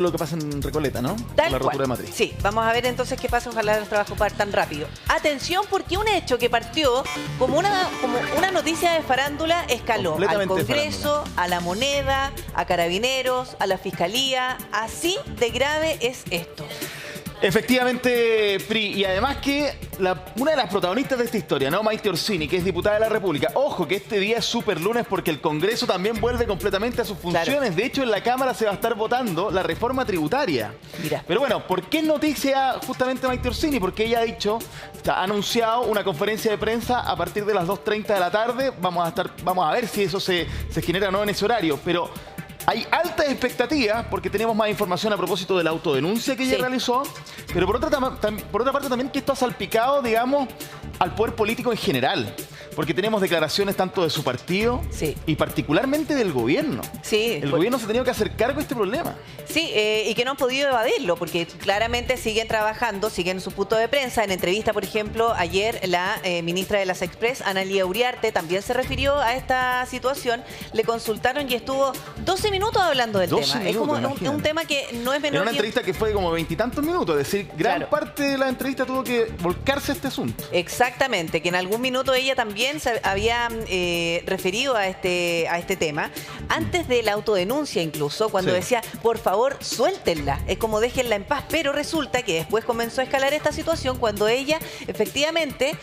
lo que pasa en Recoleta, ¿no? Tal la rotura cual. de matriz. Sí, vamos a ver entonces qué pasa. Ojalá los trabajos partan rápido. Atención, porque un hecho que partió como una noticia de farándula escaló al Congreso, a la Moneda, a Carabineros, a la Fiscalía. Así de grave es esto. Efectivamente, Pri, y además que una de las protagonistas de esta historia, ¿no? Maite Orsini, que es diputada de la República. Ojo que este día es súper lunes porque el Congreso también vuelve completamente a sus funciones. Claro. De hecho, en la Cámara se va a estar votando la reforma tributaria. Mira. Pero bueno, ¿por qué es noticia justamente Maite Orsini? Porque ella ha anunciado una conferencia de prensa a partir de las 2:30 de la tarde. Vamos a ver si eso se genera o no en ese horario, pero hay altas expectativas porque tenemos más información a propósito de la autodenuncia que ella realizó, pero por otra parte también que esto ha salpicado, digamos, al poder político en general, porque tenemos declaraciones tanto de su partido y particularmente del gobierno. Sí, el gobierno se ha tenido que hacer cargo de este problema. Sí, y que no han podido evadirlo, porque claramente siguen trabajando, siguen su punto de prensa. En entrevista, por ejemplo, ayer la ministra de las Express, Analía Uriarte, también se refirió a esta situación. Le consultaron y estuvo 12 minutos hablando del tema. Es como un tema que no es menor. En una entrevista que fue de como 20 y tantos minutos, es decir, gran parte de la entrevista tuvo que volcarse a este asunto. Exactamente, que en algún minuto ella también se había referido a este tema, antes de la autodenuncia incluso, cuando decía, por favor, suéltenla, es como déjenla en paz, pero resulta que después comenzó a escalar esta situación cuando ella efectivamente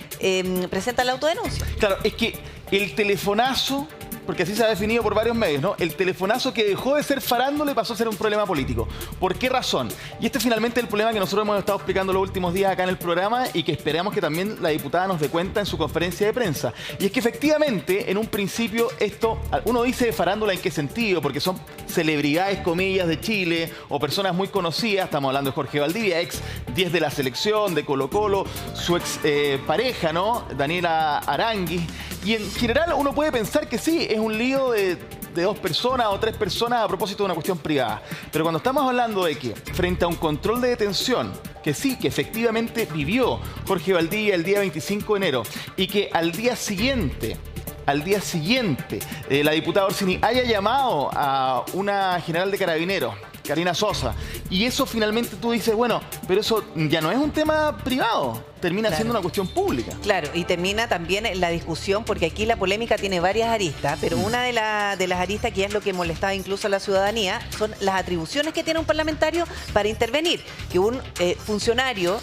presenta la autodenuncia. Claro, es que el telefonazo, porque así se ha definido por varios medios, ¿no? El telefonazo que dejó de ser farándula y pasó a ser un problema político. ¿Por qué razón? Y este finalmente es el problema que nosotros hemos estado explicando los últimos días acá en el programa y que esperamos que también la diputada nos dé cuenta en su conferencia de prensa. Y es que efectivamente, en un principio, esto, uno dice farándula en qué sentido, porque son celebridades, comillas, de Chile o personas muy conocidas. Estamos hablando de Jorge Valdivia, ex 10 de la selección, de Colo-Colo, su ex pareja, ¿no? Daniela Aranguis. Y en general uno puede pensar que sí, es un lío de 2 personas o 3 personas a propósito de una cuestión privada. Pero cuando estamos hablando de que frente a un control de detención, que sí, que efectivamente vivió Jorge Valdivia el día 25 de enero y que al día siguiente, la diputada Orsini haya llamado a una general de Carabineros, Karina Sosa, y eso finalmente tú dices, bueno, pero eso ya no es un tema privado, termina siendo una cuestión pública. Claro, y termina también la discusión, porque aquí la polémica tiene varias aristas, pero una de las aristas que es lo que molestaba incluso a la ciudadanía son las atribuciones que tiene un parlamentario para intervenir. Que un funcionario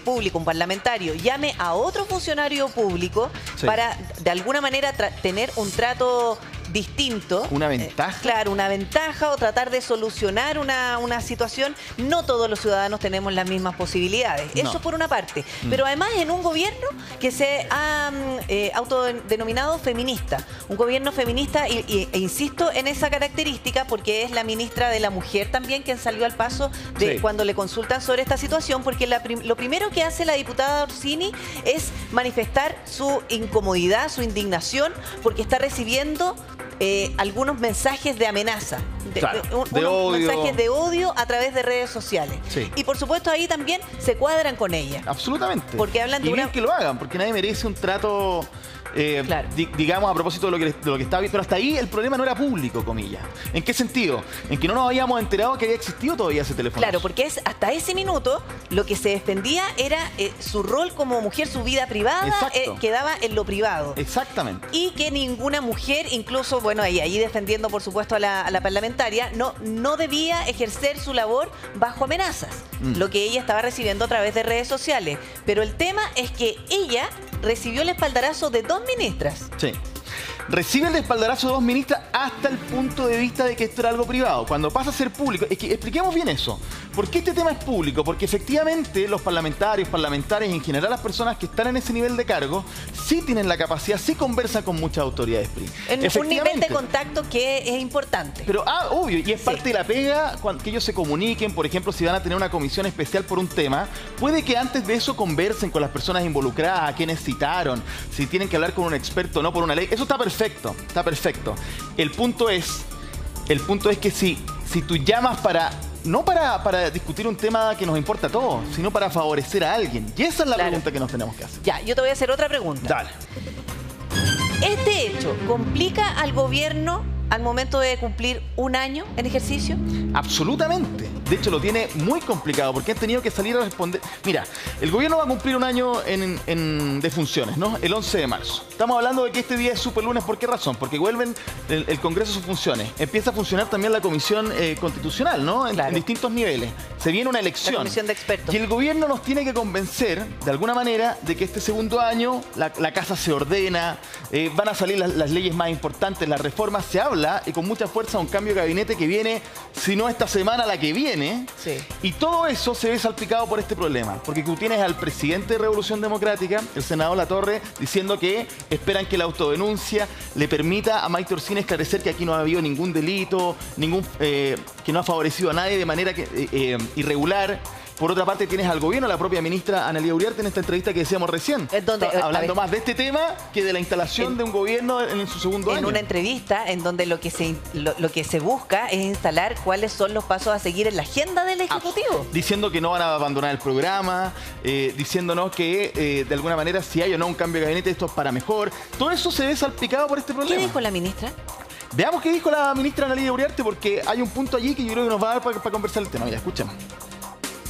público, un parlamentario, llame a otro funcionario público para de alguna manera tener un trato distinto. ¿Una ventaja? Claro, una ventaja o tratar de solucionar una situación. No todos los ciudadanos tenemos las mismas posibilidades. Eso por una parte. Pero además en un gobierno que se ha autodenominado feminista. Un gobierno feminista e insisto en esa característica porque es la ministra de la Mujer también quien salió al paso de cuando le consultan sobre esta situación, porque lo primero que hace la diputada Orsini es manifestar su incomodidad, su indignación, porque está recibiendo algunos mensajes de amenaza, mensajes de odio a través de redes sociales. Y por supuesto ahí también se cuadran con ella. Absolutamente. Porque hablan de y bien que lo hagan, porque nadie merece un trato, digamos, a propósito de lo que está bien. Pero hasta ahí el problema no era público, comillas. ¿En qué sentido? En que no nos habíamos enterado que había existido todavía ese teléfono. Claro, porque hasta ese minuto lo que se defendía era su rol como mujer, su vida privada quedaba en lo privado. Exactamente. Y que ninguna mujer, incluso, bueno, ahí defendiendo por supuesto a la parlamentaria, no debía ejercer su labor bajo amenazas, lo que ella estaba recibiendo a través de redes sociales. Pero el tema es que ella recibió el espaldarazo de 2 ministras. Sí. Recibe el espaldarazo de 2 ministras hasta el punto de vista de que esto era algo privado. Cuando pasa a ser público, es que expliquemos bien eso. ¿Por qué este tema es público? Porque efectivamente los parlamentarias y en general las personas que están en ese nivel de cargo sí tienen la capacidad, sí conversan con muchas autoridades PRI. En un nivel de contacto que es importante. Pero, obvio, y es parte de la pega que ellos se comuniquen. Por ejemplo, si van a tener una comisión especial por un tema, puede que antes de eso conversen con las personas involucradas, a quienes citaron, si tienen que hablar con un experto o no por una ley. Eso está perfecto, está perfecto. El punto es que si tú llamas no para discutir un tema que nos importa a todos, sino para favorecer a alguien. Y esa es la pregunta que nos tenemos que hacer. Ya, yo te voy a hacer otra pregunta. Dale. ¿Este hecho complica al gobierno al momento de cumplir un año en ejercicio? Absolutamente. De hecho, lo tiene muy complicado porque han tenido que salir a responder. Mira, el gobierno va a cumplir un año de funciones, ¿no? El 11 de marzo. Estamos hablando de que este día es super lunes. ¿Por qué razón? Porque vuelven el Congreso a sus funciones. Empieza a funcionar también la Comisión Constitucional, ¿no? En distintos niveles. Se viene una elección. La comisión de expertos. Y el gobierno nos tiene que convencer, de alguna manera, de que este segundo año la casa se ordena, van a salir las leyes más importantes, las reformas. Se habla, y con mucha fuerza, un cambio de gabinete que viene, si no esta semana, la que viene. Sí. Y todo eso se ve salpicado por este problema. Porque tú tienes al presidente de Revolución Democrática, el senador Latorre, diciendo que esperan que la autodenuncia le permita a Maite Orsini esclarecer que aquí no ha habido ningún delito, que no ha favorecido a nadie de manera irregular. Por otra parte, tienes al gobierno, la propia ministra Analía Uriarte, en esta entrevista que decíamos recién. Hablando más de este tema que de la instalación de un gobierno en su segundo año. En una entrevista en donde lo que se busca es instalar cuáles son los pasos a seguir en la agenda del Ejecutivo. Diciendo que no van a abandonar el programa, diciéndonos que de alguna manera si hay o no un cambio de gabinete, esto es para mejor. Todo eso se ve salpicado por este problema. ¿Qué dijo la ministra? Veamos qué dijo la ministra Analía Uriarte, porque hay un punto allí que yo creo que nos va a dar para conversar el tema. Ya, escuchamos.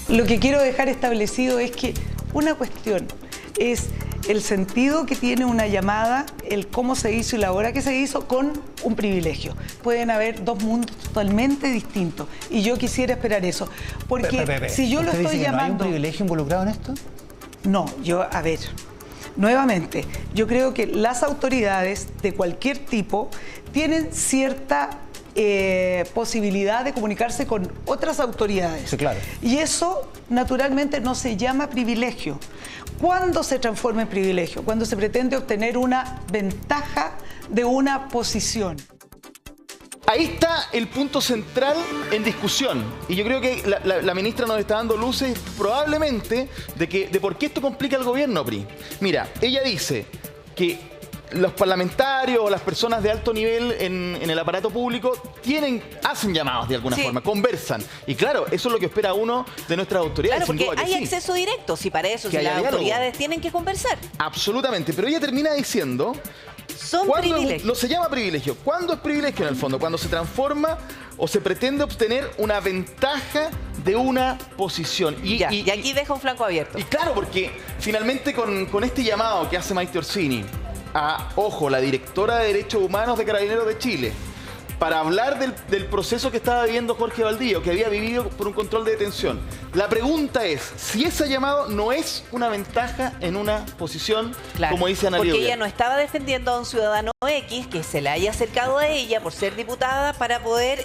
Lo que quiero dejar establecido es que una cuestión es el sentido que tiene una llamada, el cómo se hizo y la hora que se hizo con un privilegio. Pueden haber dos mundos totalmente distintos y yo quisiera esperar eso. Porque si yo lo estoy llamando... ¿No hay un privilegio involucrado en esto? No, a ver, nuevamente, yo creo que las autoridades de cualquier tipo tienen cierta posibilidad de comunicarse con otras autoridades. Sí, claro. Y eso, naturalmente, no se llama privilegio. ¿Cuándo se transforma en privilegio? Cuando se pretende obtener una ventaja de una posición. Ahí está el punto central en discusión. Y yo creo que la ministra nos está dando luces probablemente de por qué esto complica al gobierno, PRI. Mira, ella dice que los parlamentarios o las personas de alto nivel en el aparato público hacen llamados de alguna forma, conversan. Y claro, eso es lo que espera uno de nuestras autoridades. Claro, porque hay acceso directo, si para eso, si las autoridades tienen que conversar. Absolutamente, pero ella termina diciendo... Son privilegios. No se llama privilegio. ¿Cuándo es privilegio en el fondo? Cuando se transforma o se pretende obtener una ventaja de una posición. Y aquí deja un flanco abierto. Y claro, porque finalmente con este llamado que hace Maite Orsini ojo, la directora de Derechos Humanos de Carabineros de Chile, para hablar del proceso que estaba viviendo Jorge Valdivia, que había vivido por un control de detención. La pregunta es, si ese llamado no es una ventaja en una posición, como dice Analía Uriarte. Porque ella no estaba defendiendo a un ciudadano X que se le haya acercado a ella por ser diputada para poder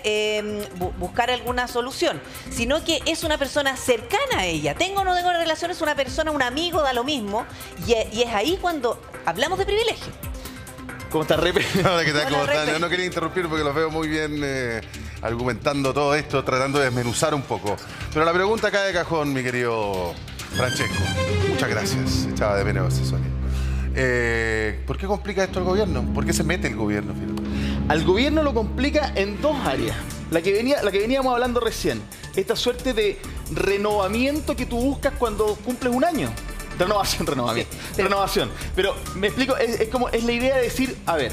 buscar alguna solución, sino que es una persona cercana a ella. Tengo o no tengo relación, es una persona, un amigo, da lo mismo, y es ahí cuando hablamos de privilegio. ¿Cómo estás, Repe? Hola, ¿qué tal? ¿Cómo están? Yo no quería interrumpir porque los veo muy bien argumentando todo esto, tratando de desmenuzar un poco. Pero la pregunta cae de cajón, mi querido Francesco. Muchas gracias. Echaba de menos asesoría. ¿Por qué complica esto el gobierno? ¿Por qué se mete el gobierno? Al gobierno lo complica en dos áreas. La que veníamos hablando recién. Esta suerte de renovamiento que tú buscas cuando cumples un año. Renovación. Pero me explico, es la idea de decir, a ver,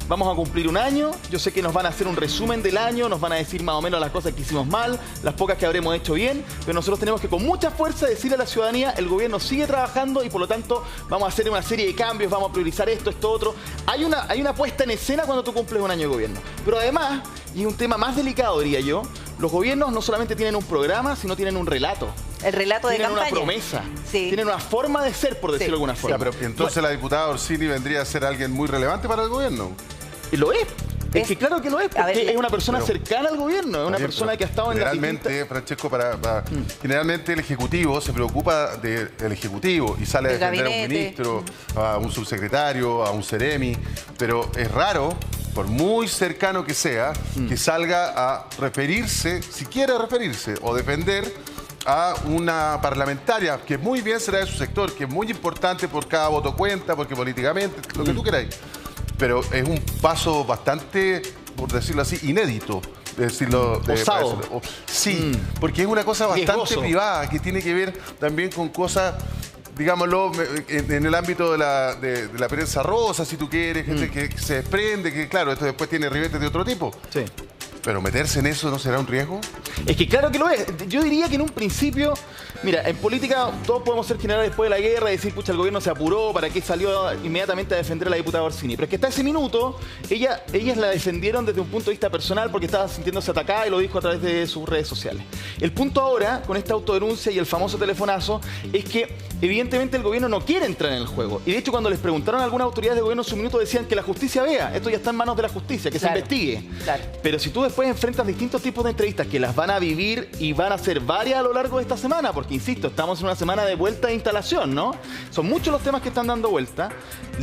vamos a cumplir un año, yo sé que nos van a hacer un resumen del año, nos van a decir más o menos las cosas que hicimos mal, las pocas que habremos hecho bien, pero nosotros tenemos que con mucha fuerza decirle a la ciudadanía, el gobierno sigue trabajando y por lo tanto vamos a hacer una serie de cambios, vamos a priorizar esto, otro. Hay una puesta en escena cuando tú cumples un año de gobierno. Pero además, y es un tema más delicado, diría yo, los gobiernos no solamente tienen un programa, sino tienen un relato. El relato de campaña. Tienen una promesa. Sí. Tienen una forma de ser, por decirlo de alguna forma. Pero entonces la diputada Orsini vendría a ser alguien muy relevante para el gobierno. Y lo es. Es que claro que lo es, porque es una persona cercana al gobierno, es una persona que ha estado en la generalmente, Francesco, generalmente el Ejecutivo se preocupa del Ejecutivo y sale a defender a un ministro, a un subsecretario, a un seremi, pero es raro, por muy cercano que sea, que salga a referirse, si quiere referirse o defender a una parlamentaria que muy bien será de su sector, que es muy importante por cada voto cuenta, porque políticamente, lo que tú queráis. Pero es un paso bastante, por decirlo así, inédito. Osado. Sí, porque es una cosa bastante privada, que tiene que ver también con cosas, digámoslo, en el ámbito de la prensa rosa, si tú quieres, que se desprende, que claro, esto después tiene ribetes de otro tipo. Sí. Pero meterse en eso no será un riesgo. Es que claro que lo es. Yo diría que en un principio, mira, en política todos podemos ser generales después de la guerra y decir, pucha, el gobierno se apuró, ¿para qué salió inmediatamente a defender a la diputada Orsini? Pero es que hasta ese minuto, ellas la defendieron desde un punto de vista personal porque estaba sintiéndose atacada y lo dijo a través de sus redes sociales. El punto ahora, con esta autodenuncia y el famoso telefonazo, es que evidentemente el gobierno no quiere entrar en el juego. Y de hecho, cuando les preguntaron a algunas autoridades de gobierno en su minuto, decían que la justicia vea, esto ya está en manos de la justicia, que se investigue. Claro. Pero si tú después enfrentas distintos tipos de entrevistas que las van a vivir y van a ser varias a lo largo de esta semana, porque insisto, estamos en una semana de vuelta de instalación, ¿no? Son muchos los temas que están dando vuelta.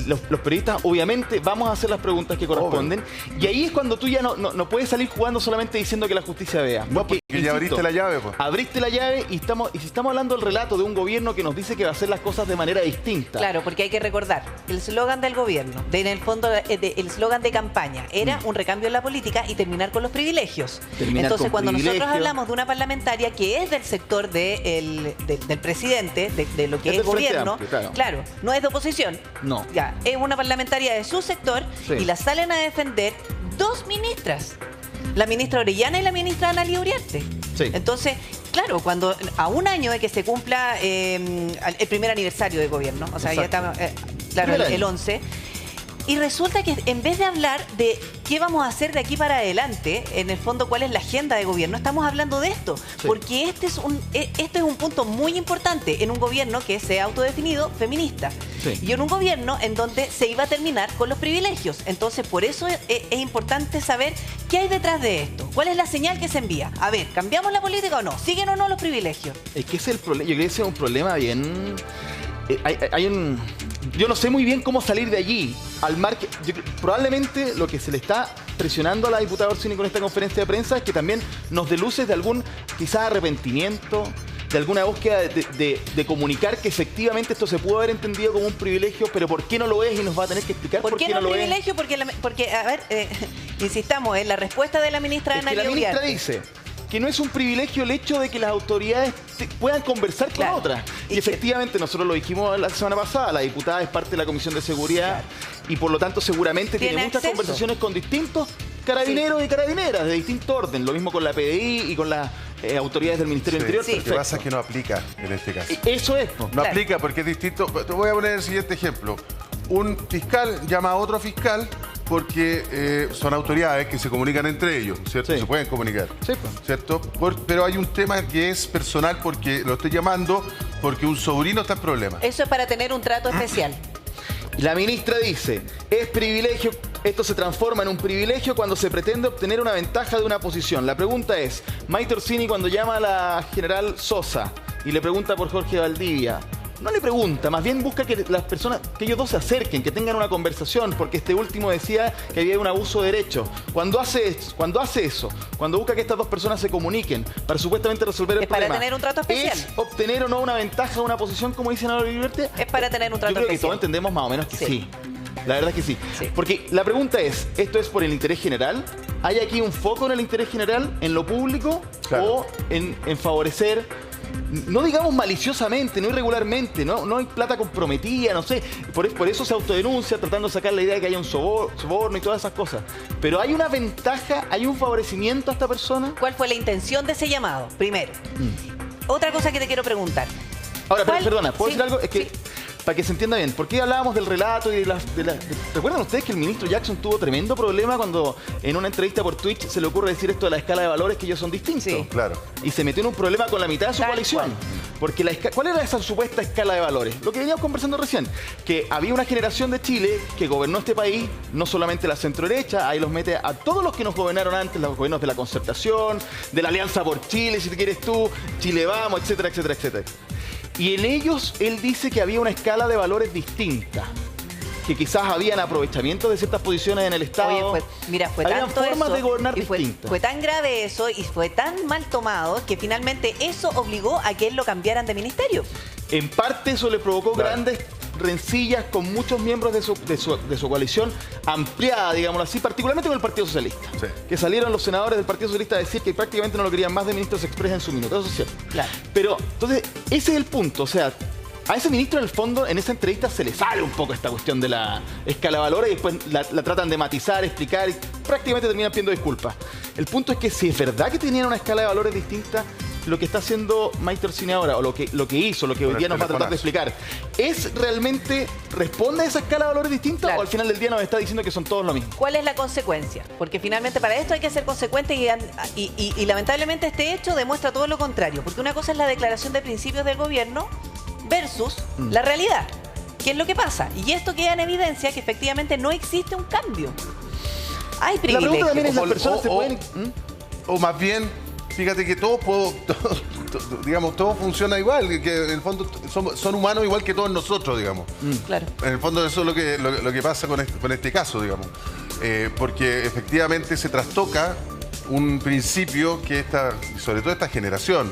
Los periodistas, obviamente, vamos a hacer las preguntas que corresponden. Y ahí es cuando tú ya no puedes salir jugando solamente diciendo que la justicia vea. Porque ya abriste la llave, pues. Abriste la llave y si estamos hablando del relato de un gobierno que nos dice que va a hacer las cosas de manera distinta. Claro, porque hay que recordar, el eslogan del gobierno, en el fondo, el eslogan de campaña, era un recambio en la política y terminar con los privilegios. Entonces, cuando nosotros hablamos de una parlamentaria que es del sector del presidente, de lo que es gobierno, amplio, claro, no es de oposición. No. Ya, es una parlamentaria de su sector y la salen a defender dos ministras. La ministra Orellana y la ministra Analía Uriarte. Sí. Entonces, claro, cuando a un año de que se cumpla el primer aniversario de gobierno, o sea, exacto, ya está, claro, el 11, y resulta que en vez de hablar de qué vamos a hacer de aquí para adelante, en el fondo cuál es la agenda de gobierno, estamos hablando de esto, porque este es un punto muy importante en un gobierno que se ha autodefinido feminista, y en un gobierno en donde se iba a terminar con los privilegios. Entonces, por eso es importante saber qué hay detrás de esto, cuál es la señal que se envía. A ver, ¿cambiamos la política o no? ¿Siguen o no los privilegios? Es que ese es el problema. Yo creo que ese es un problema bien... Yo no sé muy bien cómo salir de allí. Probablemente lo que se le está presionando a la diputada Orsini con esta conferencia de prensa es que también nos dé luces de algún quizás arrepentimiento, de alguna búsqueda de comunicar que efectivamente esto se pudo haber entendido como un privilegio, pero ¿por qué no lo es? Y nos va a tener que explicar por qué no lo es. Privilegio? Porque, a ver, insistamos en la respuesta de la ministra Analía Uriarte. La ministra dice que no es un privilegio el hecho de que las autoridades puedan conversar con otras. Y efectivamente, nosotros lo dijimos la semana pasada, la diputada es parte de la Comisión de Seguridad y por lo tanto seguramente tiene muchas conversaciones con distintos carabineros y carabineras de distinto orden. Lo mismo con la PDI y con las autoridades del Ministerio del Interior. Lo que pasa es que no aplica en este caso. Eso es. No aplica porque es distinto. Te voy a poner el siguiente ejemplo. Un fiscal llama a otro fiscal porque son autoridades que se comunican entre ellos, ¿cierto? Se pueden comunicar, ¿cierto? Pero hay un tema que es personal porque lo estoy llamando porque un sobrino está en problemas. Eso es para tener un trato especial. La ministra dice, es privilegio, esto se transforma en un privilegio cuando se pretende obtener una ventaja de una posición. La pregunta es, Maite Orsini cuando llama a la general Sosa y le pregunta por Jorge Valdivia, no le pregunta, más bien busca que las personas, que ellos dos se acerquen, que tengan una conversación, porque este último decía que había un abuso de derechos. Cuando hace eso, cuando busca que estas dos personas se comuniquen para supuestamente resolver el problema, para tener un trato especial. ¿Es obtener o no una ventaja de una posición, como dicen ahora Liberty? Es para tener un trato especial. Yo creo que todos entendemos más o menos que sí. La verdad es que sí. Porque la pregunta es, ¿esto es por el interés general? ¿Hay aquí un foco en el interés general, en lo público, o en favorecer... No digamos maliciosamente, no irregularmente, no hay plata comprometida, no sé. Por eso se autodenuncia, tratando de sacar la idea de que haya un soborno y todas esas cosas. Pero ¿hay una ventaja, hay un favorecimiento a esta persona? ¿Cuál fue la intención de ese llamado? Primero. Otra cosa que te quiero preguntar. Ahora, perdona, ¿puedo decir algo? Es que, para que se entienda bien, ¿por qué hablábamos del relato y ¿Recuerdan ustedes que el ministro Jackson tuvo tremendo problema cuando en una entrevista por Twitch se le ocurre decir esto de la escala de valores, que ellos son distintos? Sí, claro. Y se metió en un problema con la mitad de su coalición. Porque ¿cuál era esa supuesta escala de valores? Lo que veníamos conversando recién, que había una generación de Chile que gobernó este país, no solamente la centro-derecha, ahí los mete a todos los que nos gobernaron antes, los gobiernos de la Concertación, de la Alianza por Chile, si te quieres tú, Chile Vamos, etcétera, etcétera, etcétera. Y en ellos, él dice que había una escala de valores distinta, que quizás habían aprovechamientos de ciertas posiciones en el Estado. Oye, fue habían tanto formas eso, de gobernar y distintas. Fue tan grave eso y fue tan mal tomado que finalmente eso obligó a que él lo cambiaran de ministerio. En parte eso le provocó grandes rencillas con muchos miembros de su coalición ampliada, digámoslo así, particularmente con el Partido Socialista. Que salieron los senadores del Partido Socialista a decir que prácticamente no lo querían más de ministros express en su minuto. Eso es cierto. Pero, entonces, ese es el punto. O sea, a ese ministro, en el fondo, en esa entrevista se le sale un poco esta cuestión de la escala de valores y después la tratan de matizar, explicar. prácticamente terminan pidiendo disculpas. El punto es que si es verdad que tenían una escala de valores distinta, lo que está haciendo Maite Orsini ahora, o lo que hizo, lo que hoy día nos va a tratar de explicar, ¿es realmente, responde a esa escala de valores distinta o al final del día nos está diciendo que son todos lo mismo? ¿Cuál es la consecuencia? Porque finalmente para esto hay que ser consecuente y lamentablemente este hecho demuestra todo lo contrario. Porque una cosa es la declaración de principios del gobierno versus la realidad. ¿Qué es lo que pasa? Y esto queda en evidencia que efectivamente no existe un cambio. Hay privilegios. La pregunta también es, ¿las personas se pueden...? O más bien, fíjate que todos funciona igual, que en el fondo son humanos igual que todos nosotros, digamos. Claro. En el fondo eso es lo que pasa con este caso, digamos. Porque efectivamente se trastoca un principio que sobre todo esta generación,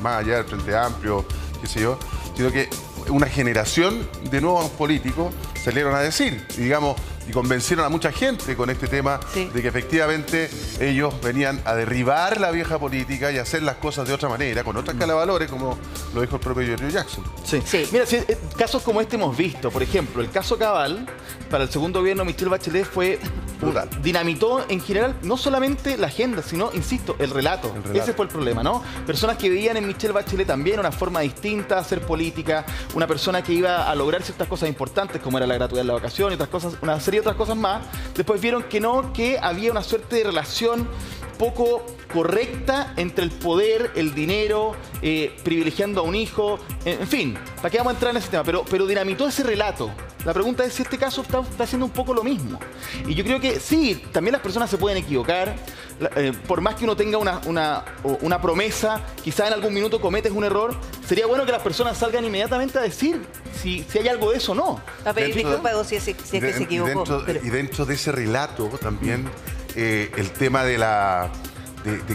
más allá del Frente Amplio, qué sé yo, sino que una generación de nuevos políticos salieron a decir, y convencieron a mucha gente con este tema de que efectivamente ellos venían a derribar la vieja política y hacer las cosas de otra manera, con otra escala de valores, como lo dijo el propio Giorgio Jackson. Sí. Mira, casos como este hemos visto. Por ejemplo, el caso Cabal, para el segundo gobierno de Michelle Bachelet fue brutal. Dinamitó en general no solamente la agenda, sino, insisto, el relato. Ese fue el problema, ¿no? Personas que veían en Michelle Bachelet también una forma distinta de hacer política, una persona que iba a lograr ciertas cosas importantes, como era la gratuidad de la vacación y otras cosas, una serie de otras cosas más. Después vieron que no, que había una suerte de relación poco correcta entre el poder, el dinero, privilegiando a un hijo, en fin, ¿para qué vamos a entrar en ese tema? Pero dinamitó ese relato. La pregunta es si este caso está haciendo un poco lo mismo. Y yo creo que sí, también las personas se pueden equivocar. Por más que uno tenga una promesa, quizá en algún minuto cometes un error, sería bueno que las personas salgan inmediatamente a decir si hay algo de eso o no. A pedir disculpas si es que se equivocó. Y dentro de ese relato también el tema de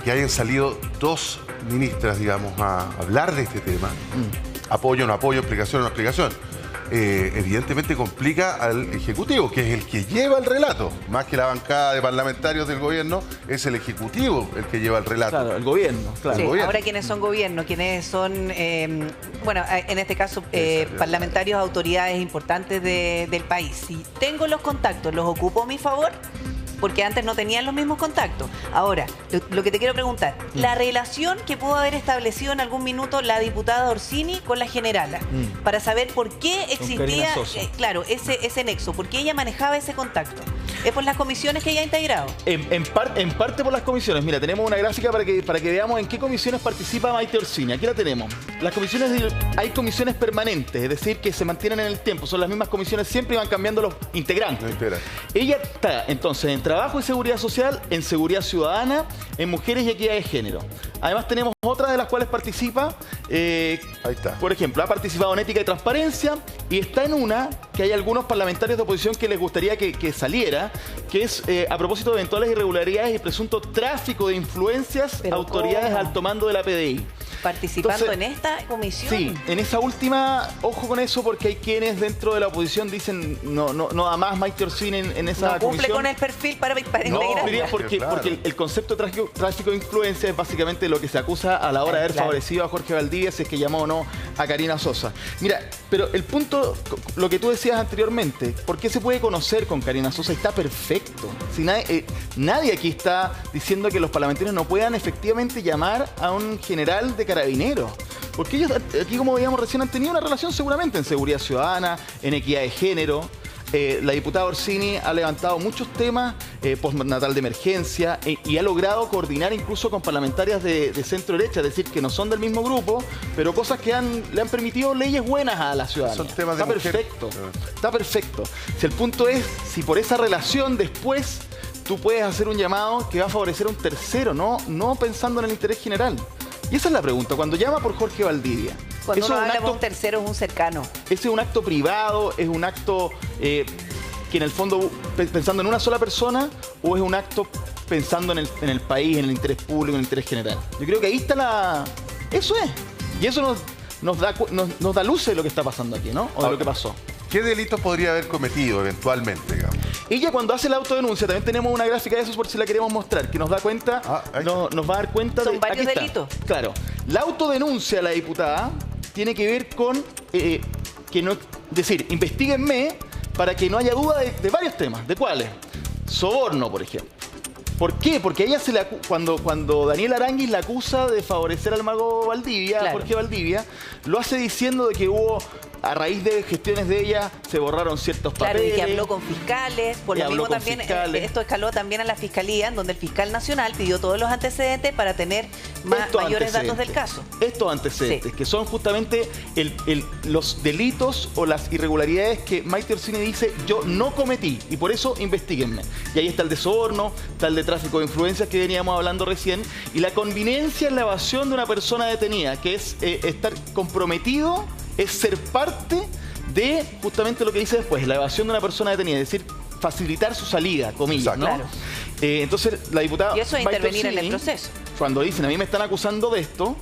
que hayan salido dos ministras, digamos, a hablar de este tema, apoyo, no apoyo, explicación, no explicación, evidentemente complica al Ejecutivo, que es el que lleva el relato. Más que la bancada de parlamentarios del gobierno, es el Ejecutivo el que lleva el relato. Claro, el gobierno. Claro. Sí, el gobierno. Ahora, ¿quiénes son gobierno? ¿Quiénes son, bueno, en este caso, parlamentarios, autoridades importantes del país? Si tengo los contactos, ¿los ocupo a mi favor? Porque antes no tenían los mismos contactos. Ahora, lo que te quiero preguntar, la relación que pudo haber establecido en algún minuto la diputada Orsini con la generala, para saber por qué existía, claro, ese nexo, por qué ella manejaba ese contacto. ¿Es por las comisiones que ella ha integrado? En parte por las comisiones. Mira, tenemos una gráfica para que veamos en qué comisiones participa Maite Orsini. Aquí la tenemos. Las comisiones, hay comisiones permanentes, es decir, que se mantienen en el tiempo. Son las mismas comisiones siempre y van cambiando los integrantes. Ella está, entonces, en Trabajo y Seguridad Social, en Seguridad Ciudadana, en Mujeres y Equidad de Género. Además tenemos otras de las cuales participa, ahí está. Por ejemplo, ha participado en Ética y Transparencia y está en una que hay algunos parlamentarios de oposición que les gustaría que saliera, que es a propósito de eventuales irregularidades y presunto tráfico de influencias, autoridades al mando de la PDI. ¿Participando en esta comisión? Sí, en esa última, ojo con eso, porque hay quienes dentro de la oposición dicen no da más Maite Orsini en esa comisión. No cumple con el perfil para integrar. Porque el concepto de tráfico de influencia es básicamente lo que se acusa a la hora de haber favorecido a Jorge Valdivia, si es que llamó o no a Karina Sosa. Mira, pero el punto, lo que tú decías anteriormente, ¿por qué se puede conocer con Karina Sosa? Está perfecto. Si nadie aquí está diciendo que los parlamentarios no puedan efectivamente llamar a un general de Carabineros. Porque ellos aquí, como veíamos recién, han tenido una relación seguramente en Seguridad Ciudadana, en Equidad de Género. La diputada Orsini ha levantado muchos temas postnatal de emergencia y ha logrado coordinar incluso con parlamentarias de centro derecha, es decir, que no son del mismo grupo, pero cosas que le han permitido leyes buenas a la ciudadanía. Son temas de perfecto. Está perfecto. Si el punto es, si por esa relación después tú puedes hacer un llamado que va a favorecer a un tercero, no pensando en el interés general. Y esa es la pregunta. Cuando llama por Jorge Valdivia, cuando uno habla de un tercero, es un cercano. ¿Ese es un acto privado? ¿Es un acto que en el fondo pensando en una sola persona? ¿O es un acto pensando en el país, en el interés público, en el interés general? Yo creo que ahí está Eso es. Y eso nos da luz de lo que está pasando aquí, ¿no? O de lo que pasó. ¿Qué delitos podría haber cometido eventualmente, digamos? Ella cuando hace la autodenuncia, también tenemos una gráfica de eso por si la queremos mostrar, que nos da cuenta, nos va a dar cuenta de... Son varios delitos. Claro. La autodenuncia de la diputada tiene que ver con que no... decir, investíguenme para que no haya duda de varios temas. ¿De cuáles? soborno, por ejemplo. ¿Por qué? Porque a ella cuando Daniel Aranguis la acusa de favorecer al mago Valdivia, claro, Jorge Valdivia, lo hace diciendo de que hubo, a raíz de gestiones de ella, se borraron ciertos papeles. Claro, y que habló con fiscales. Por lo mismo también, esto escaló también a la Fiscalía, en donde el fiscal nacional pidió todos los antecedentes para tener mayores datos del caso. Estos antecedentes, sí, que son justamente los delitos o las irregularidades que Maite Orsini dice, yo no cometí, y por eso investiguenme. Y ahí está el de soborno, está el de tráfico de influencias que veníamos hablando recién, y la conveniencia en la evasión de una persona detenida, que es estar comprometido, es ser parte de justamente lo que dice después, la evasión de una persona detenida, es decir, facilitar su salida, comillas, ¿no? Claro. Entonces, la diputada... Y eso es intervenir en el proceso. Cuando dicen, a mí me están acusando de esto,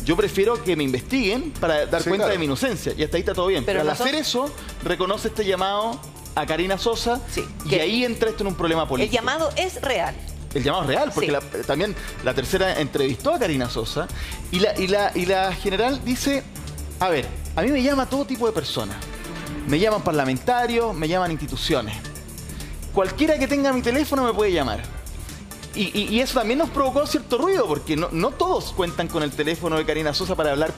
yo prefiero que me investiguen para dar cuenta de mi inocencia. Y hasta ahí está todo bien. Pero al hacer eso, reconoce este llamado a Karina Sosa, y ahí entra esto en un problema político. El llamado es real. El llamado es real, porque también la tercera entrevistó a Karina Sosa, y la general dice, a ver, a mí me llama todo tipo de personas. Me llaman parlamentarios, me llaman instituciones. Cualquiera que tenga mi teléfono me puede llamar. Y eso también nos provocó cierto ruido, porque no todos cuentan con el teléfono de Karina Sosa para hablar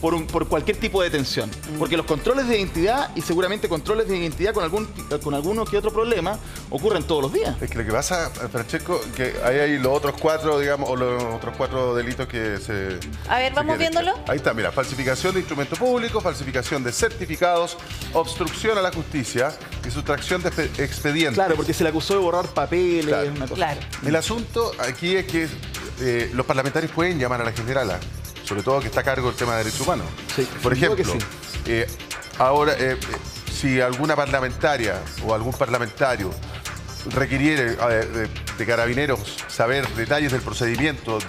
por cualquier tipo de detención. Porque los controles de identidad, y seguramente controles de identidad con alguno que otro problema, ocurren todos los días. Es que lo que pasa, Francesco, que hay los otros 4, digamos, o los otros 4 delitos que se... A ver, vamos viéndolo. Ahí está, mira, falsificación de instrumento público, falsificación de certificados, obstrucción a la justicia y sustracción de expedientes. Claro, porque se le acusó de borrar papeles, claro, una cosa. Claro. El asunto aquí es que los parlamentarios pueden llamar a la generala, sobre todo que está a cargo del tema de derechos humanos. Sí, por ejemplo, ahora, si alguna parlamentaria o algún parlamentario requiriere de carabineros saber detalles del procedimiento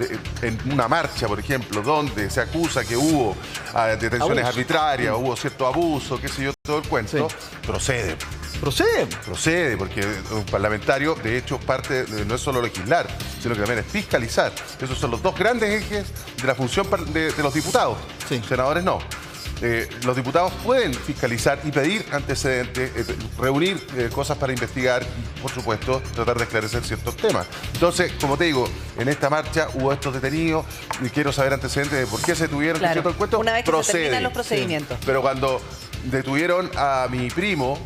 en una marcha, por ejemplo, donde se acusa que hubo detenciones arbitrarias, hubo cierto abuso, qué sé yo, todo el cuento, procede. Procede, porque un parlamentario, de hecho, no es solo legislar, sino que también es fiscalizar. Esos son los dos grandes ejes de la función de los diputados. Sí. Senadores no. Los diputados pueden fiscalizar y pedir antecedentes, reunir cosas para investigar y, por supuesto, tratar de esclarecer ciertos temas. Entonces, como te digo, en esta marcha hubo estos detenidos y quiero saber antecedentes de por qué se tuvieron, claro, ¿cierto? El cuento una vez que se terminan los procedimientos. Sí. Pero cuando detuvieron a mi primo,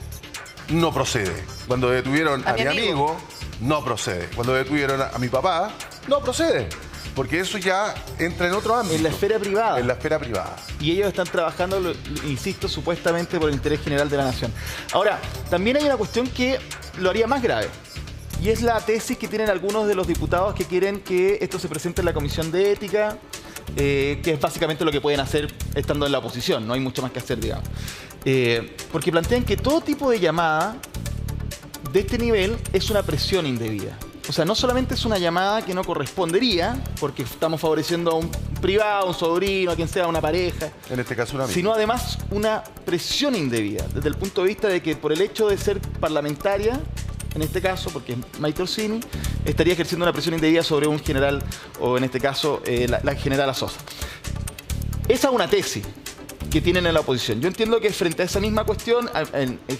no procede. Cuando detuvieron a mi amigo, no procede. Cuando detuvieron a mi papá, no procede. Porque eso ya entra en otro ámbito. En la esfera privada. En la esfera privada. Y ellos están trabajando, insisto, supuestamente por el interés general de la nación. Ahora, también hay una cuestión que lo haría más grave. Y es la tesis que tienen algunos de los diputados que quieren que esto se presente en la Comisión de Ética, que es básicamente lo que pueden hacer estando en la oposición. No hay mucho más que hacer, digamos. Porque plantean que todo tipo de llamada de este nivel es una presión indebida. O sea, no solamente es una llamada que no correspondería, porque estamos favoreciendo a un privado, a un sobrino, a quien sea, a una pareja. En este caso, una amiga. Sino además una presión indebida, desde el punto de vista de que por el hecho de ser parlamentaria, en este caso, porque es Maite Orsini, estaría ejerciendo una presión indebida sobre un general, o en este caso, la generala Sosa. Esa es una tesis que tienen en la oposición. Yo entiendo que frente a esa misma cuestión,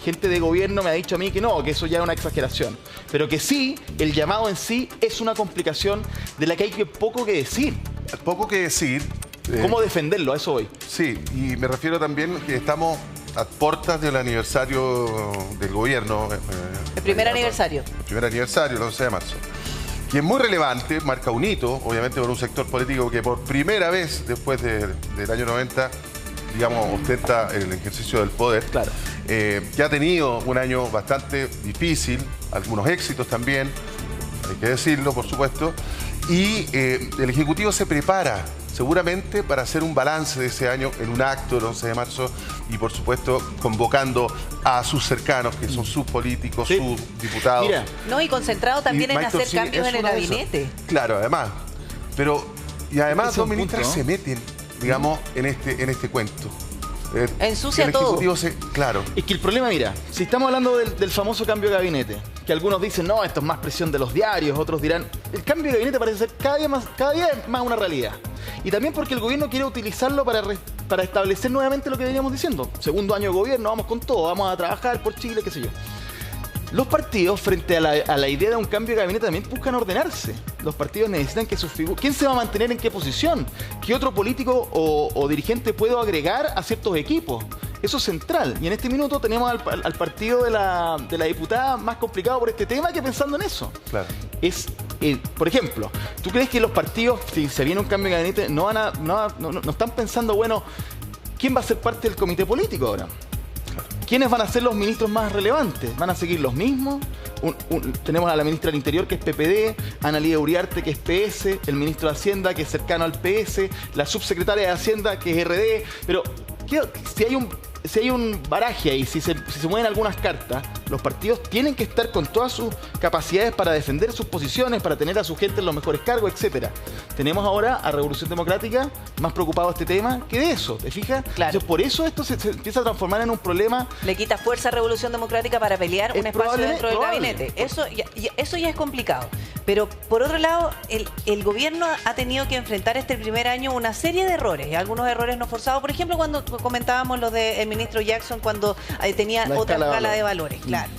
gente de gobierno me ha dicho a mí que no, que eso ya es una exageración. Pero que sí, el llamado en sí es una complicación de la que hay poco que decir. Poco que decir. ¿Cómo defenderlo? A eso voy. Sí, y me refiero también que estamos a puertas del aniversario del gobierno. El primer aniversario. El primer aniversario, el 11 de marzo. Que es muy relevante, marca un hito, obviamente por un sector político que por primera vez después del año 90, digamos, ostenta el ejercicio del poder. Claro. Que ha tenido un año bastante difícil, algunos éxitos también, hay que decirlo, por supuesto. Y el Ejecutivo se prepara seguramente para hacer un balance de ese año en un acto el 11 de marzo y, por supuesto, convocando a sus cercanos, que son sus políticos, sus diputados. Mira. No, y concentrado también en hacer cambios en el gabinete. Claro, además. Y además dos ministras se meten, digamos, en este cuento. Ensucia todo. Claro. Es que el problema, mira, si estamos hablando del famoso cambio de gabinete, que algunos dicen, no, esto es más presión de los diarios, otros dirán, el cambio de gabinete parece ser cada día más una realidad. Y también porque el gobierno quiere utilizarlo para establecer nuevamente lo que veníamos diciendo. Segundo año de gobierno, vamos con todo, vamos a trabajar por Chile, qué sé yo. Los partidos, frente a la idea de un cambio de gabinete, también buscan ordenarse. Los partidos necesitan que sus figuras... ¿Quién se va a mantener en qué posición? ¿Qué otro político o dirigente puedo agregar a ciertos equipos? Eso es central. Y en este minuto tenemos al partido de la diputada más complicado por este tema que pensando en eso. Claro. Por ejemplo, ¿tú crees que los partidos, si se viene un cambio de gabinete, no están pensando, bueno, ¿quién va a ser parte del comité político ahora? ¿Quiénes van a ser los ministros más relevantes? ¿Van a seguir los mismos? Tenemos a la ministra del Interior, que es PPD, Analía Uriarte, que es PS, el ministro de Hacienda, que es cercano al PS, la subsecretaria de Hacienda, que es RD. Pero si hay un baraje ahí, si se mueven algunas cartas, los partidos tienen que estar con todas sus capacidades para defender sus posiciones, para tener a su gente en los mejores cargos, etcétera. Tenemos ahora a Revolución Democrática más preocupado de este tema que de eso, ¿te fijas? Claro. Entonces, por eso esto se empieza a transformar en un problema. Le quita fuerza a Revolución Democrática para pelear un espacio dentro del gabinete. Eso ya es complicado. Pero, por otro lado, el gobierno ha tenido que enfrentar este primer año una serie de errores, y algunos errores no forzados. Por ejemplo, cuando comentábamos los del ministro Jackson, cuando tenía otra escala de valores. Claro.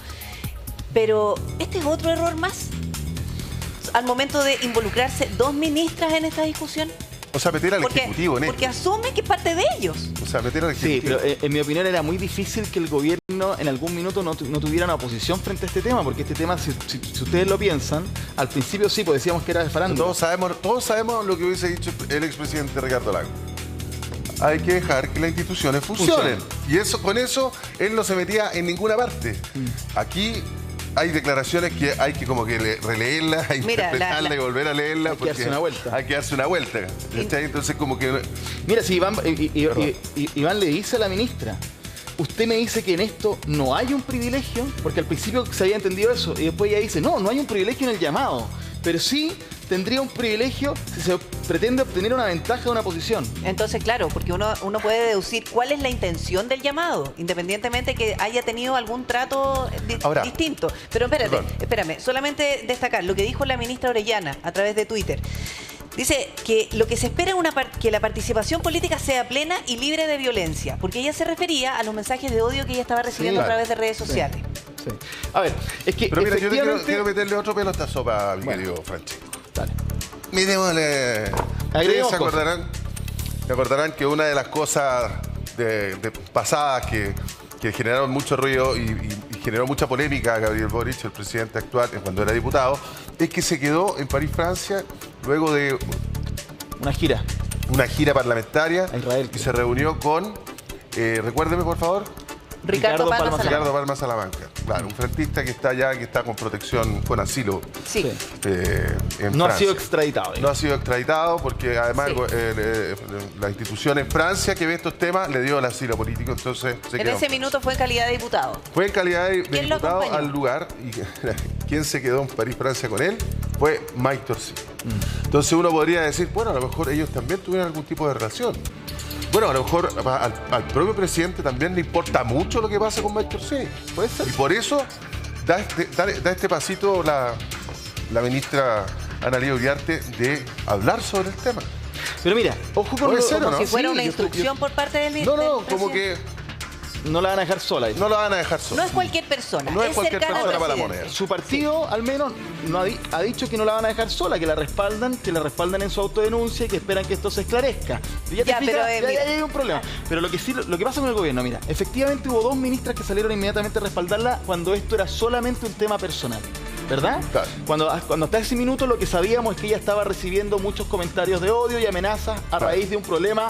Pero este es otro error más al momento de involucrarse dos ministras en esta discusión. O sea, meter al Ejecutivo en esto. Porque asume que es parte de ellos. O sea, meter al Ejecutivo. Sí, pero en mi opinión era muy difícil que el gobierno en algún minuto no tuviera una oposición frente a este tema, porque este tema, si ustedes lo piensan, al principio sí, pues decíamos que era de farándula. Todos sabemos lo que hubiese dicho el expresidente Ricardo Lagos. Hay que dejar que las instituciones funcionen. Y con eso él no se metía en ninguna parte. Aquí hay declaraciones que hay que como que releerlas, interpretarlas y volver a leerlas. Hay que darse una vuelta. Hay que darse una vuelta. Entonces como que... Mira, si Iván le dice a la ministra, usted me dice que en esto no hay un privilegio, porque al principio se había entendido eso, y después ella dice, no hay un privilegio en el llamado, pero sí tendría un privilegio si se pretende obtener una ventaja de una posición. Entonces, claro, porque uno puede deducir cuál es la intención del llamado, independientemente que haya tenido algún trato distinto. Pero espérame, solamente destacar lo que dijo la ministra Orellana a través de Twitter. Dice que lo que se espera es que la participación política sea plena y libre de violencia, porque ella se refería a los mensajes de odio que ella estaba recibiendo a través de redes sociales. Sí. A ver, es que pero mira, yo quiero meterle otro pelo a esta sopa, mi querido Francisco. Dale. Miremosle. Ustedes se acordarán que una de las cosas pasadas que generaron mucho ruido y generó mucha polémica a Gabriel Boric, el presidente actual, cuando era diputado, es que se quedó en París, Francia, luego de una gira parlamentaria a Israel, y se reunió con, recuérdeme por favor, Ricardo Palma Salamanca. Claro, un frentista que está allá, que está con protección, con asilo. Sí. En no Francia. Ha sido extraditado. No ha sido extraditado porque además la institución en Francia que ve estos temas le dio el asilo político, entonces en ese minuto fue en calidad de diputado. Fue en calidad de diputado al lugar, y quien se quedó en París, Francia con él fue Mike Torcy. Entonces uno podría decir, bueno, a lo mejor ellos también tuvieron algún tipo de relación. Bueno, a lo mejor al propio presidente también le importa mucho lo que pasa con Mike Torcy. Puede ser. Y por eso da este pasito la ministra Analía Uriarte de hablar sobre el tema. Pero mira, ojo con como si fuera una instrucción por parte del como que no la van a dejar sola. No la van a dejar sola. No es cualquier persona. No es cualquier persona para la moneda. Su partido, al menos, ha dicho que no la van a dejar sola, que la respaldan en su autodenuncia y que esperan que esto se esclarezca. Ya hay un problema. Pero lo que pasa con el gobierno, mira, efectivamente hubo dos ministras que salieron inmediatamente a respaldarla cuando esto era solamente un tema personal. ¿Verdad? Claro. Cuando hasta ese minuto lo que sabíamos es que ella estaba recibiendo muchos comentarios de odio y amenazas a raíz de un problema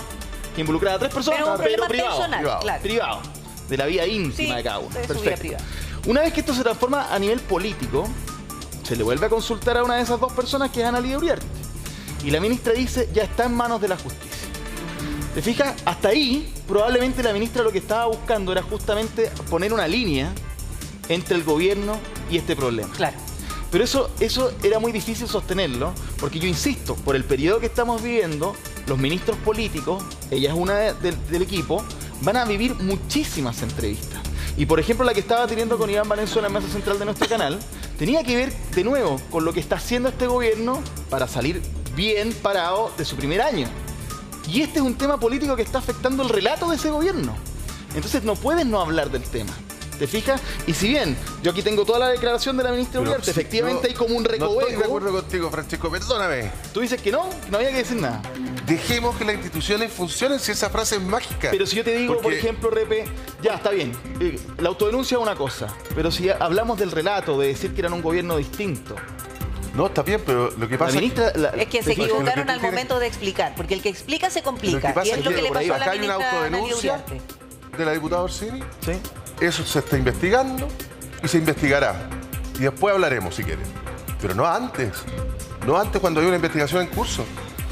que involucraba a tres personas, pero privado, de la vida íntima de cada uno. Perfecto. Una vez que esto se transforma a nivel político, se le vuelve a consultar a una de esas dos personas, que es Analía Uriarte. Y la ministra dice, ya está en manos de la justicia. ¿Te fijas? Hasta ahí, probablemente la ministra lo que estaba buscando era justamente poner una línea entre el gobierno y este problema. Claro. Pero eso era muy difícil sostenerlo, porque yo insisto, por el periodo que estamos viviendo, los ministros políticos, ella es una del equipo, van a vivir muchísimas entrevistas. Y por ejemplo, la que estaba teniendo con Iván Valenzuela en la mesa central de nuestro canal, tenía que ver de nuevo con lo que está haciendo este gobierno para salir bien parado de su primer año. Y este es un tema político que está afectando el relato de ese gobierno. Entonces no puedes no hablar del tema. ¿Te fijas? Y si bien yo aquí tengo toda la declaración de la ministra Uriarte, efectivamente hay como un recoveco. No estoy de acuerdo contigo, Francisco, perdóname. Tú dices que no había que decir nada. Dejemos que las instituciones funcionen si esa frase es mágica. Pero si yo te digo, por ejemplo, Repe, ya está bien, la autodenuncia es una cosa, pero si hablamos del relato, de decir que eran un gobierno distinto. No, está bien, pero lo que pasa es que se equivocaron al momento de explicar, porque el que explica se complica. Y es lo que le pasó a la ministra Uriarte. De la diputada Orsini. Sí. Eso se está investigando y se investigará. Y después hablaremos, si quieren. Pero no antes. No antes, cuando hay una investigación en curso.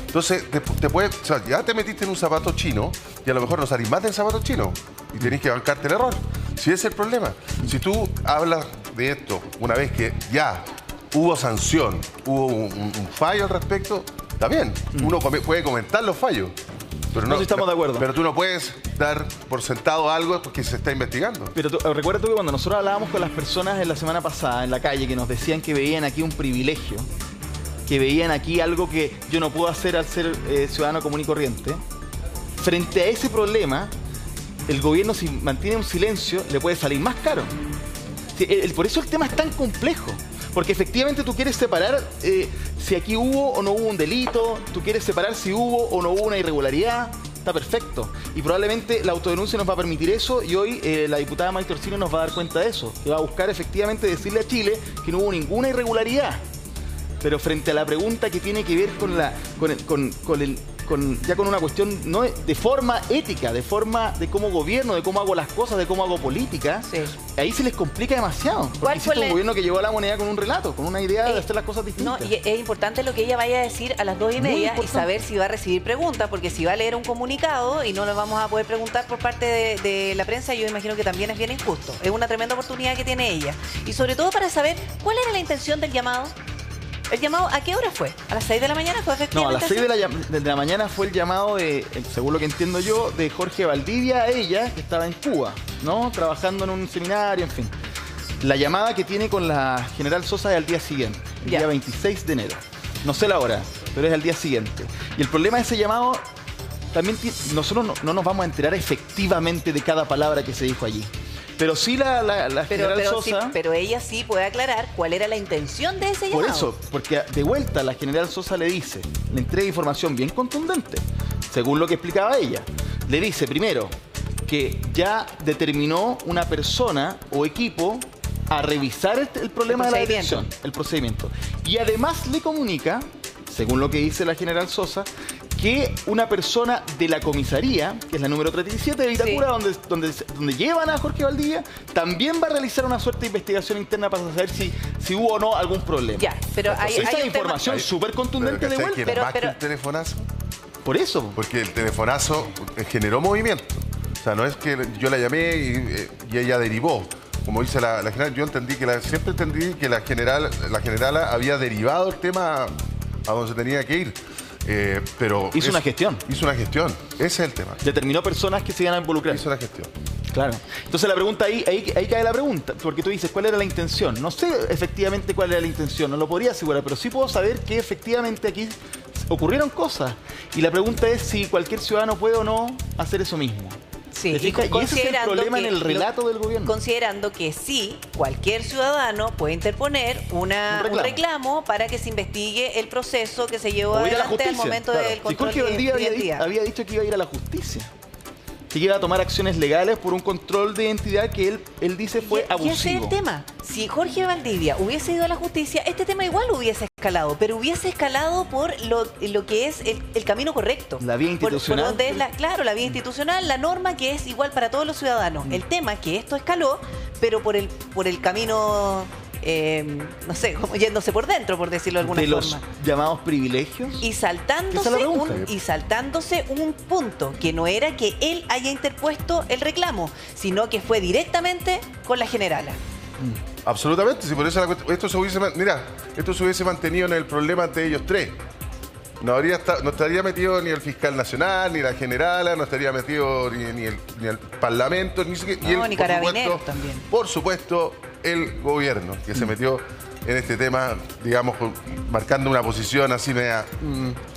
Entonces, o sea, ya te metiste en un zapato chino y a lo mejor no salís más del zapato chino. Y tenés que bancarte el error. Si ese es el problema. Si tú hablas de esto una vez que ya hubo sanción, hubo un fallo al respecto, está bien. Uno puede comentar los fallos. Pero no, si estamos de acuerdo. Pero tú no puedes dar por sentado algo porque se está investigando. Pero recuerda tú que cuando nosotros hablábamos con las personas en la semana pasada en la calle que nos decían que veían aquí un privilegio, que veían aquí algo que yo no puedo hacer al ser ciudadano común y corriente, frente a ese problema, el gobierno, si mantiene un silencio, le puede salir más caro. Por eso el tema es tan complejo. Porque efectivamente tú quieres separar si aquí hubo o no hubo un delito, tú quieres separar si hubo o no hubo una irregularidad, está perfecto. Y probablemente la autodenuncia nos va a permitir eso y hoy la diputada Maite Orsini nos va a dar cuenta de eso. Que va a buscar efectivamente decirle a Chile que no hubo ninguna irregularidad. Pero frente a la pregunta que tiene que ver con una cuestión no de forma ética, de forma de cómo gobierno, de cómo hago las cosas, de cómo hago política, sí. Ahí se les complica demasiado. Porque existe un gobierno que llevó a la moneda con un relato, con una idea de hacer las cosas distintas. No, y es importante lo que ella vaya a decir a las 2:30 y saber si va a recibir preguntas, porque si va a leer un comunicado y no lo vamos a poder preguntar por parte de la prensa, yo imagino que también es bien injusto. Es una tremenda oportunidad que tiene ella. Y sobre todo para saber cuál era la intención del llamado. ¿El llamado a qué hora fue? ¿A las 6 de la mañana fue efectivamente? No, a las 6 de la mañana fue el llamado de, según lo que entiendo yo, de Jorge Valdivia a ella, que estaba en Cuba, ¿no? Trabajando en un seminario, en fin. La llamada que tiene con la general Sosa es al día siguiente, el día 26 de enero. No sé la hora, pero es al día siguiente. Y el problema de ese llamado, también nosotros no nos vamos a enterar efectivamente de cada palabra que se dijo allí. Pero sí la general Sosa... Sí, pero ella sí puede aclarar cuál era la intención de ese llamado. Por eso, porque de vuelta la general Sosa le dice, le entrega información bien contundente, según lo que explicaba ella. Le dice, primero, que ya determinó una persona o equipo a revisar el problema de la detención, el procedimiento. Y además le comunica, según lo que dice la general Sosa, que una persona de la comisaría, que es la número 37 de Vitacura, donde llevan a Jorge Valdivia, también va a realizar una suerte de investigación interna para saber si hubo o no algún problema. Ya, pero esa es información súper contundente de vuelta. Pero más que el telefonazo. Por eso. Porque el telefonazo generó movimiento. O sea, no es que yo la llamé y ella derivó. Como dice la general, yo entendí siempre entendí que la generala había derivado el tema a donde se tenía que ir. Pero hizo una gestión. Hizo una gestión. Ese es el tema. Determinó personas que se iban a involucrar. Hizo una gestión. Claro. Entonces la pregunta ahí cae la pregunta. Porque tú dices, ¿cuál era la intención? No sé efectivamente cuál era la intención. No lo podría asegurar. Pero sí puedo saber que efectivamente aquí ocurrieron cosas. Y la pregunta es si cualquier ciudadano puede o no hacer eso mismo. Sí, y ese es el problema en el relato del gobierno. Considerando que sí, cualquier ciudadano puede interponer un reclamo para que se investigue el proceso que se llevó adelante al momento del control de identidad. Había dicho que iba a ir a la justicia. Que iba a tomar acciones legales por un control de identidad que él dice fue abusivo. Y ese es el tema. Si Jorge Valdivia hubiese ido a la justicia, este tema igual hubiese escalado, pero hubiese escalado por lo que es el camino correcto. La vía institucional. Por donde es la vía institucional, la norma que es igual para todos los ciudadanos. El tema es que esto escaló, pero por el camino... no sé, como yéndose por dentro, por decirlo de alguna forma. De los llamados privilegios. Y saltándose un punto, que no era que él haya interpuesto el reclamo, sino que fue directamente con la generala. Absolutamente, si por eso esto se hubiese mantenido en el problema de ellos tres. No estaría metido ni el fiscal nacional, ni la generala, no estaría metido ni el parlamento, ni Carabineros también. Por supuesto, el gobierno, que se metió en este tema, digamos, marcando una posición así media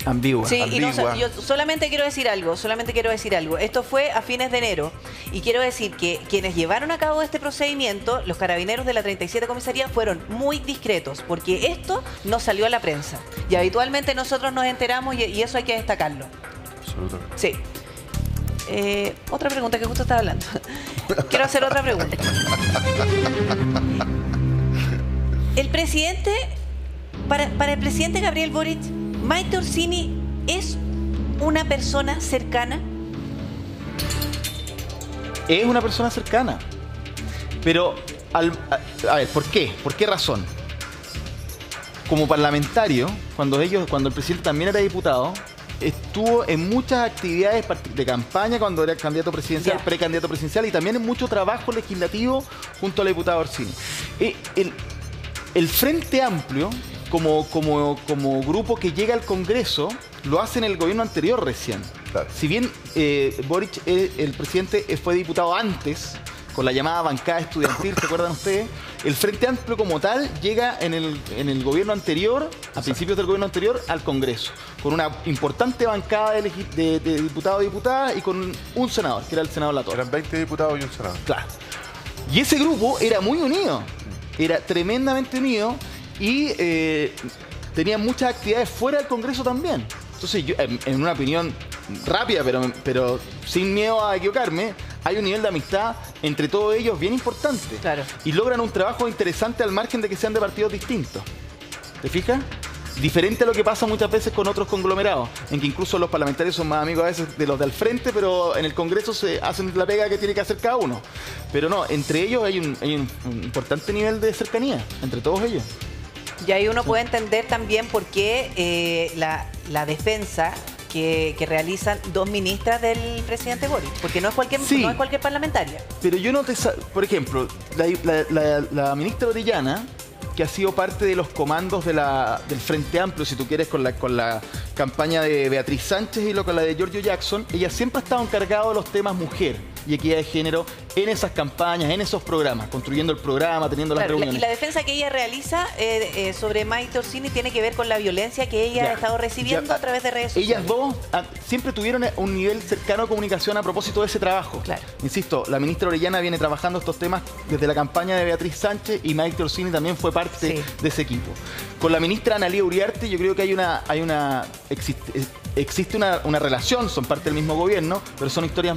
ambigua. Sí, ambigua. y no, yo solamente quiero decir algo. Esto fue a fines de enero y quiero decir que quienes llevaron a cabo este procedimiento, los carabineros de la 37 comisaría, fueron muy discretos porque esto no salió a la prensa y habitualmente nosotros nos enteramos y eso hay que destacarlo. Absolutamente. Sí. Otra pregunta que justo estaba hablando. Quiero hacer otra pregunta. El presidente, para el presidente Gabriel Boric, Maite Orsini es una persona cercana. Es una persona cercana. Pero, a ver, ¿por qué? ¿Por qué razón? Como parlamentario, cuando el presidente también era diputado, estuvo en muchas actividades de campaña cuando era candidato presidencial, precandidato presidencial, y también en mucho trabajo legislativo junto a la diputada Orsini. El Frente Amplio, como grupo que llega al Congreso, lo hace en el gobierno anterior recién. Claro. Si bien Boric, el presidente, fue diputado antes, con la llamada bancada estudiantil, ¿se acuerdan ustedes? El Frente Amplio como tal llega en el gobierno anterior, a principios del gobierno anterior, al Congreso, con una importante bancada de diputados y diputadas y con un senador, que era el senador Latorre. Eran 20 diputados y un senador. Claro. Y ese grupo era muy unido, era tremendamente unido y tenía muchas actividades fuera del Congreso también. Entonces, yo, en una opinión rápida, pero sin miedo a equivocarme, hay un nivel de amistad entre todos ellos bien importante. Claro. Y logran un trabajo interesante al margen de que sean de partidos distintos. ¿Te fijas? Diferente a lo que pasa muchas veces con otros conglomerados, en que incluso los parlamentarios son más amigos a veces de los de al frente, pero en el Congreso se hacen la pega que tiene que hacer cada uno. Pero no, entre ellos hay un importante nivel de cercanía, entre todos ellos. Y ahí uno puede entender también por qué la defensa que realizan dos ministras del presidente Boric, porque no es cualquier parlamentaria. Pero yo no te... Por ejemplo, la ministra Orellana, que ha sido parte de los comandos del Frente Amplio, si tú quieres, con la campaña de Beatriz Sánchez y con la de Giorgio Jackson, ella siempre ha estado encargada de los temas mujer y equidad de género en esas campañas, en esos programas, construyendo el programa, teniendo las reuniones. Y la defensa que ella realiza sobre Maite Orsini tiene que ver con la violencia que ella ha estado recibiendo a través de redes sociales. Ellas dos siempre tuvieron un nivel cercano de comunicación a propósito de ese trabajo. Claro. Insisto, la ministra Orellana viene trabajando estos temas desde la campaña de Beatriz Sánchez y Maite Orsini también fue parte de ese equipo. Con la ministra Analía Uriarte yo creo que existe una relación, son parte del mismo gobierno, pero son historias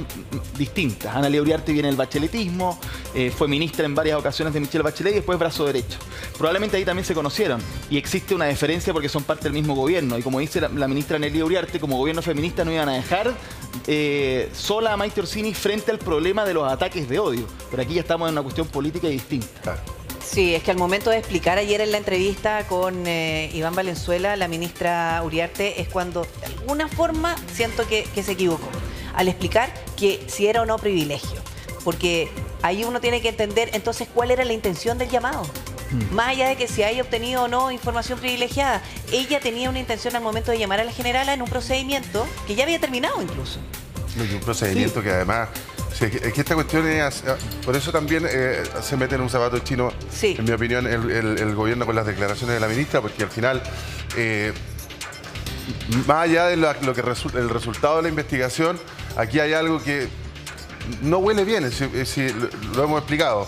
distintas. Analía Uriarte viene del bacheletismo, fue ministra en varias ocasiones de Michelle Bachelet y después brazo derecho. Probablemente ahí también se conocieron y existe una diferencia porque son parte del mismo gobierno. Y como dice la ministra Analía Uriarte, como gobierno feminista no iban a dejar sola a Maite Orsini frente al problema de los ataques de odio. Pero aquí ya estamos en una cuestión política y distinta. Claro. Sí, es que al momento de explicar ayer en la entrevista con Iván Valenzuela, la ministra Uriarte, es cuando de alguna forma siento que se equivocó al explicar que si era o no privilegio. Porque ahí uno tiene que entender entonces cuál era la intención del llamado. Más allá de que si haya obtenido o no información privilegiada, ella tenía una intención al momento de llamar a la generala en un procedimiento que ya había terminado incluso. Y un procedimiento que además... Sí, es que esta cuestión es... Por eso también se mete en un zapato chino, en mi opinión, el gobierno con las declaraciones de la ministra, porque al final, más allá de lo que el resultado de la investigación, aquí hay algo que no huele bien, si lo hemos explicado.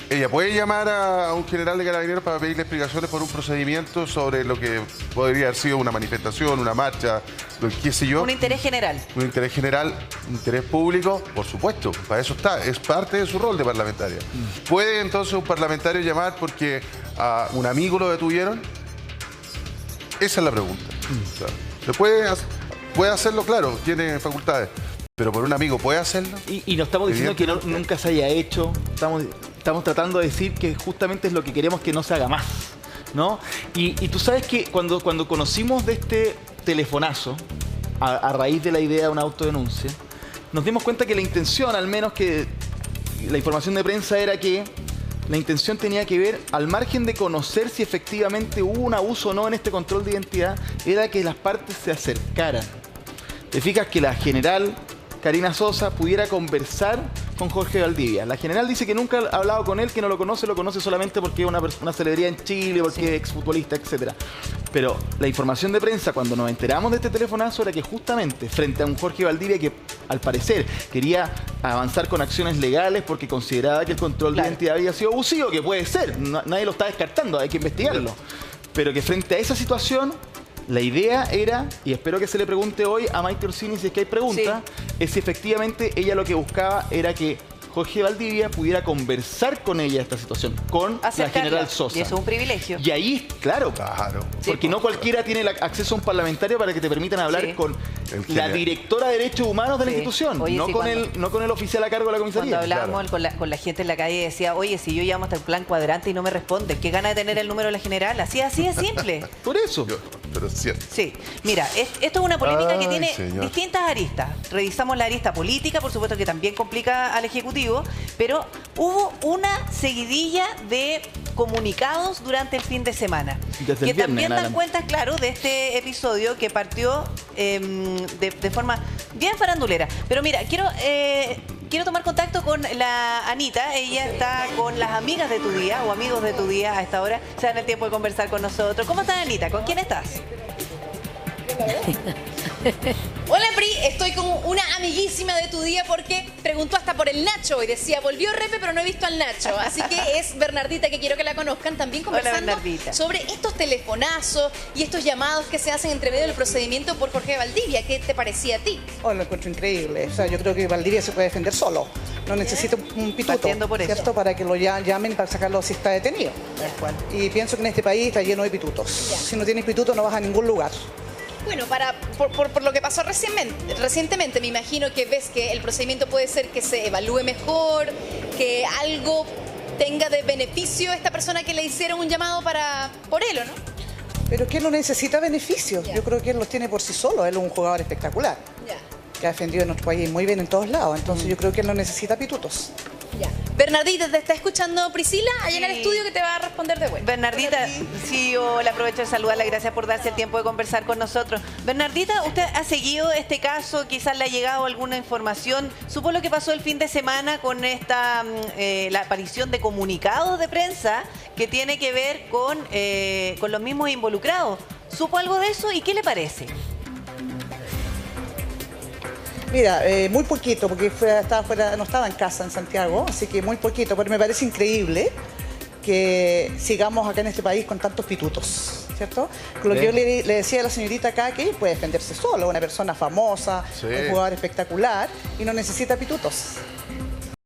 Ella puede llamar a un general de carabineros para pedirle explicaciones por un procedimiento sobre lo que podría haber sido una manifestación, una marcha, qué sé yo. Un interés general. Un interés general, un interés público, por supuesto, para eso está, es parte de su rol de parlamentaria. ¿Puede entonces un parlamentario llamar porque a un amigo lo detuvieron? Esa es la pregunta. O sea, puede hacerlo, claro, tiene facultades. Pero por un amigo, ¿puede hacerlo? Y no estamos diciendo que nunca se haya hecho. Estamos tratando de decir que justamente es lo que queremos que no se haga más, ¿no? Y tú sabes que cuando conocimos de este telefonazo, a raíz de la idea de una autodenuncia, nos dimos cuenta que la intención, al menos que la información de prensa era que la intención tenía que ver, al margen de conocer si efectivamente hubo un abuso o no en este control de identidad, era que las partes se acercaran. Te fijas que la general Karina Sosa pudiera conversar con Jorge Valdivia. La general dice que nunca ha hablado con él, que no lo conoce solamente porque es una celebridad en Chile, porque es exfutbolista, etc. Pero la información de prensa, cuando nos enteramos de este telefonazo, era que justamente frente a un Jorge Valdivia que, al parecer, quería avanzar con acciones legales porque consideraba que el control de identidad había sido abusivo, que puede ser, nadie lo está descartando, hay que investigarlo. Pero que frente a esa situación, la idea era, y espero que se le pregunte hoy a Maite Orsini si es que hay preguntas, es si efectivamente ella lo que buscaba era que Jorge Valdivia pudiera conversar con ella esta situación, con la general Sosa. Y eso es un privilegio. Y ahí, claro, porque no cualquiera tiene acceso a un parlamentario para que te permitan hablar con la directora de Derechos Humanos de la institución, oye, no con el oficial a cargo de la comisaría. Cuando hablábamos con la gente en la calle decía, oye, si yo llamo hasta el plan cuadrante y no me responde, ¿qué gana de tener el número de la general? Así es simple. Por eso. Pero es cierto. Sí, mira, esto es una polémica que tiene distintas aristas. Revisamos la arista política, por supuesto que también complica al Ejecutivo, pero hubo una seguidilla de comunicados durante el fin de semana que también dan cuenta, claro, de este episodio que partió de forma bien farandulera. Pero mira, quiero tomar contacto con la Anita. Ella está con las amigas de tu día o amigos de tu día a esta hora. Se dan el tiempo de conversar con nosotros. ¿Cómo estás, Anita? ¿Con quién estás? Hola, Pri, estoy con una amiguísima de tu día porque preguntó hasta por el Nacho y decía, volvió Repe pero no he visto al Nacho, así que es Bernardita, que quiero que la conozcan, también conversando sobre estos telefonazos y estos llamados que se hacen entre medio del procedimiento por Jorge Valdivia. ¿Qué te parecía a ti? Oh, lo encuentro increíble, o sea, yo creo que Valdivia se puede defender solo, no necesita un pituto, ¿cierto? Para que lo llamen para sacarlo si está detenido. Y pienso que en este país está lleno de pitutos, si no tienes pituto no vas a ningún lugar. Bueno, por lo que pasó recientemente, me imagino que ves que el procedimiento puede ser que se evalúe mejor, que algo tenga de beneficio a esta persona que le hicieron un llamado por él, ¿o no? Pero que él no necesita beneficios. Yo creo que él los tiene por sí solo. Él es un jugador espectacular. Que ha defendido a nuestro país muy bien en todos lados. Entonces yo creo que él no necesita pitutos. Bernardita, ¿te está escuchando Priscila allá en el estudio, que te va a responder de vuelta? Bernardita, sí, hola, aprovecho de saludarla, gracias por darse el tiempo de conversar con nosotros. Bernardita, ¿usted ha seguido este caso? Quizás le ha llegado alguna información. ¿Supo lo que pasó el fin de semana con la aparición de comunicados de prensa que tiene que ver con los mismos involucrados? ¿Supo algo de eso y qué le parece? Mira, muy poquito, porque no estaba en casa en Santiago, así que muy poquito, pero me parece increíble que sigamos acá en este país con tantos pitutos, ¿cierto? Lo que yo le decía a la señorita acá, que ella puede defenderse solo, una persona famosa, un jugador espectacular, y no necesita pitutos.